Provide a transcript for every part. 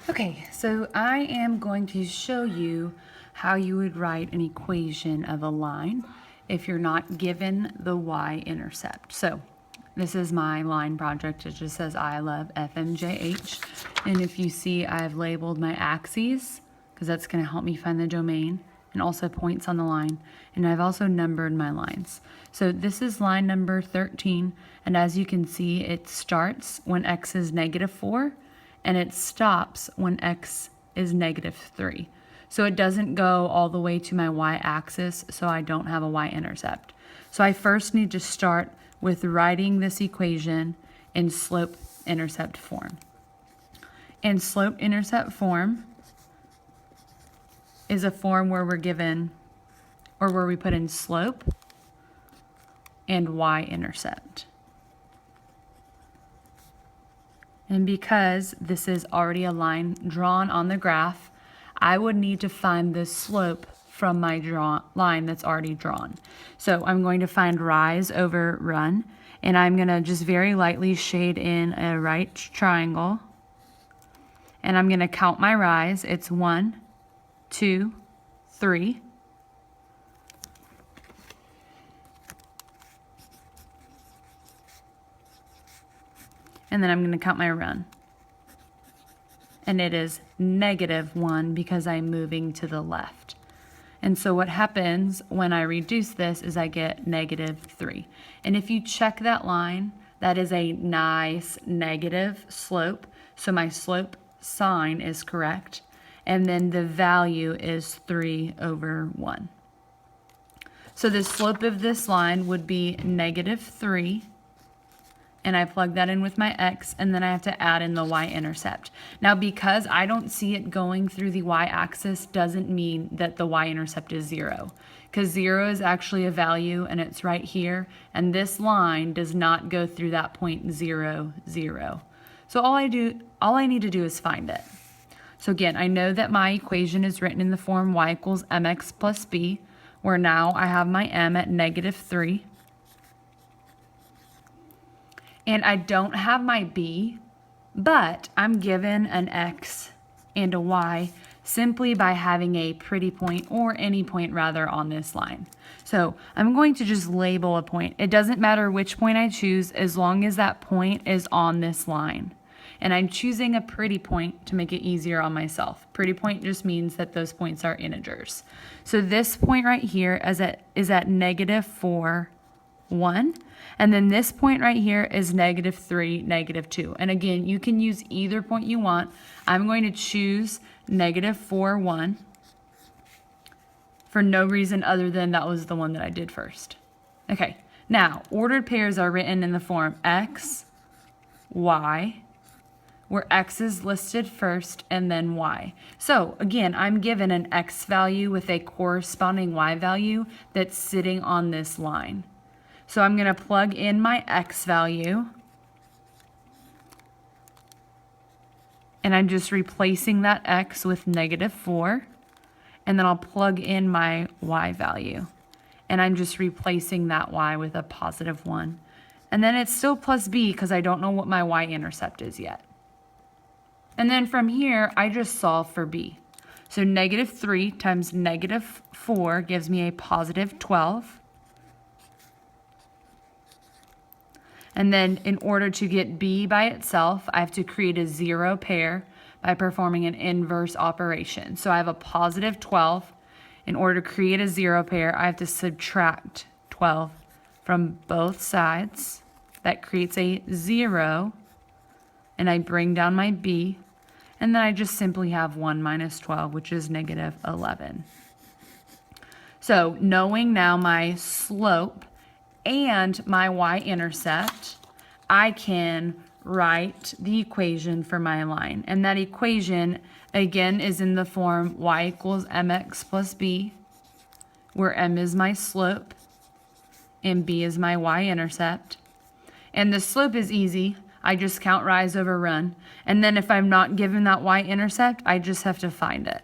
Okay, so I am going to show you how you would write an equation of a line if you're not given the y-intercept. So this is my line project. It just says I love FMJH. And if you see, I've labeled my axes because that's going to help me find the domain, and also points on the line. And I've also numbered my lines. So this is line number 13. And as you can see, it starts when x is -4. And it stops when x is -3. So it doesn't go all the way to my y-axis, so I don't have a y-intercept. So I first need to start with writing this equation in slope-intercept form. In slope-intercept form is a form where we're given, or where we put in slope and y-intercept. And because this is already a line drawn on the graph, I would need to find the slope from my line that's already drawn. So I'm going to find rise over run, and I'm going to just very lightly shade in a right triangle. And I'm going to count my rise. It's 1, 2, 3. And then I'm going to count my run. And it is -1 because I'm moving to the left. And so what happens when I reduce this is I get -3. And if you check that line, that is a nice negative slope. So my slope sign is correct. And then the value is 3/1. So the slope of this line would be -3. And I plug that in with my x, and then I have to add in the y-intercept. Now, because I don't see it going through the y-axis doesn't mean that the y-intercept is 0, because 0 is actually a value, and it's right here, and this line does not go through that point 0, 0. So all I need to do is find it. So again, I know that my equation is written in the form y equals mx plus b, where now I have my m at -3. And I don't have my b, but I'm given an x and a y simply by having a pretty point, or any point rather, on this line. So I'm going to just label a point. It doesn't matter which point I choose as long as that point is on this line. And I'm choosing a pretty point to make it easier on myself. Pretty point just means that those points are integers. So this point right here is at -4, 1. And then this point right here is -3, -2. And again, you can use either point you want. I'm going to choose -4, 1 for no reason other than that was the one that I did first. Okay, now ordered pairs are written in the form x, y, where x is listed first and then y. So again, I'm given an x value with a corresponding y value that's sitting on this line. So I'm going to plug in my x value, and I'm just replacing that x with -4, and then I'll plug in my y value, and I'm just replacing that y with a +1. And then it's still plus b because I don't know what my y-intercept is yet. And then from here, I just solve for b. So -3 times -4 gives me a +12. And then in order to get b by itself, I have to create a 0 pair by performing an inverse operation. So I have a +12. In order to create a 0 pair, I have to subtract 12 from both sides. That creates a 0. And I bring down my b. And then I just simply have 1 minus 12, which is -11. So knowing now my slope and my y-intercept, I can write the equation for my line. And that equation, again, is in the form y equals mx plus b, where m is my slope and b is my y-intercept. And the slope is easy. I just count rise over run. And then if I'm not given that y-intercept, I just have to find it.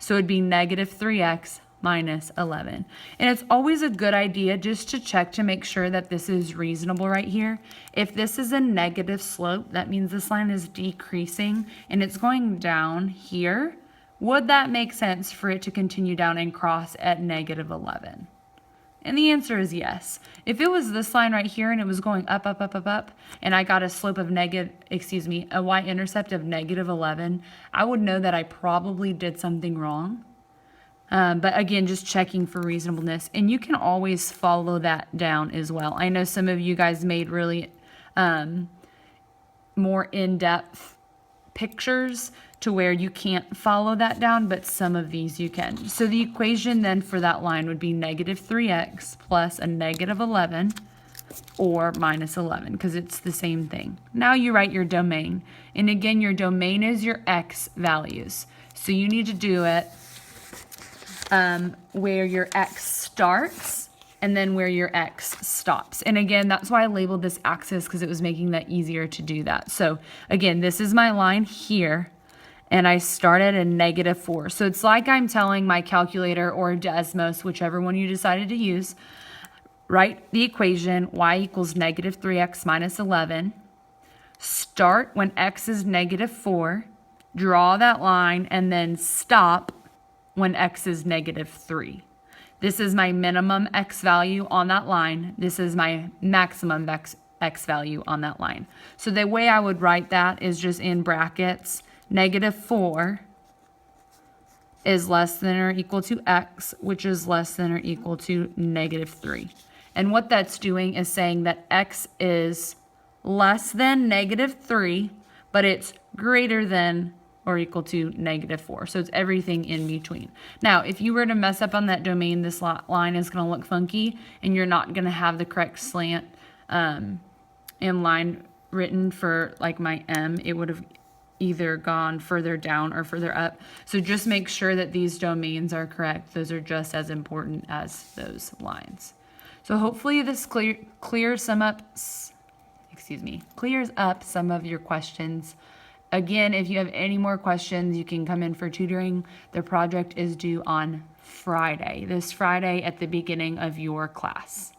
So it'd be -3x minus 11. And it's always a good idea just to check to make sure that this is reasonable right here. If this is a negative slope, that means this line is decreasing and it's going down here. Would that make sense for it to continue down and cross at negative 11? And the answer is yes. If it was this line right here and it was going up, up, up, up, up, and I got a slope of a y-intercept of negative 11, I would know that I probably did something wrong. But again, just checking for reasonableness. And you can always follow that down as well. I know some of you guys made really more in-depth pictures to where you can't follow that down, but some of these you can. So the equation then for that line would be negative 3x plus a negative 11 or minus 11, because it's the same thing. Now you write your domain. And again, your domain is your x values. So you need to do it where your x starts and then where your x stops. And again, that's why I labeled this axis, because it was making that easier to do that. So again, this is my line here, and I started at negative 4. So it's like I'm telling my calculator or Desmos, whichever one you decided to use, write the equation y equals negative 3x minus 11. Start when x is negative 4, draw that line, and then stop when x is negative 3. This is my minimum x value on that line. This is my maximum x value on that line. So the way I would write that is just in brackets, negative 4 is less than or equal to x, which is less than or equal to negative 3. And what that's doing is saying that x is less than negative 3, but it's greater than or equal to negative 4. So it's everything in between. Now, if you were to mess up on that domain, this line is going to look funky, and you're not going to have the correct slant in line written for like my M. It would have either gone further down or further up. So just make sure that these domains are correct. Those are just as important as those lines. So hopefully this clears up some of your questions. Again, if you have any more questions, you can come in for tutoring. The project is due on Friday, this Friday at the beginning of your class.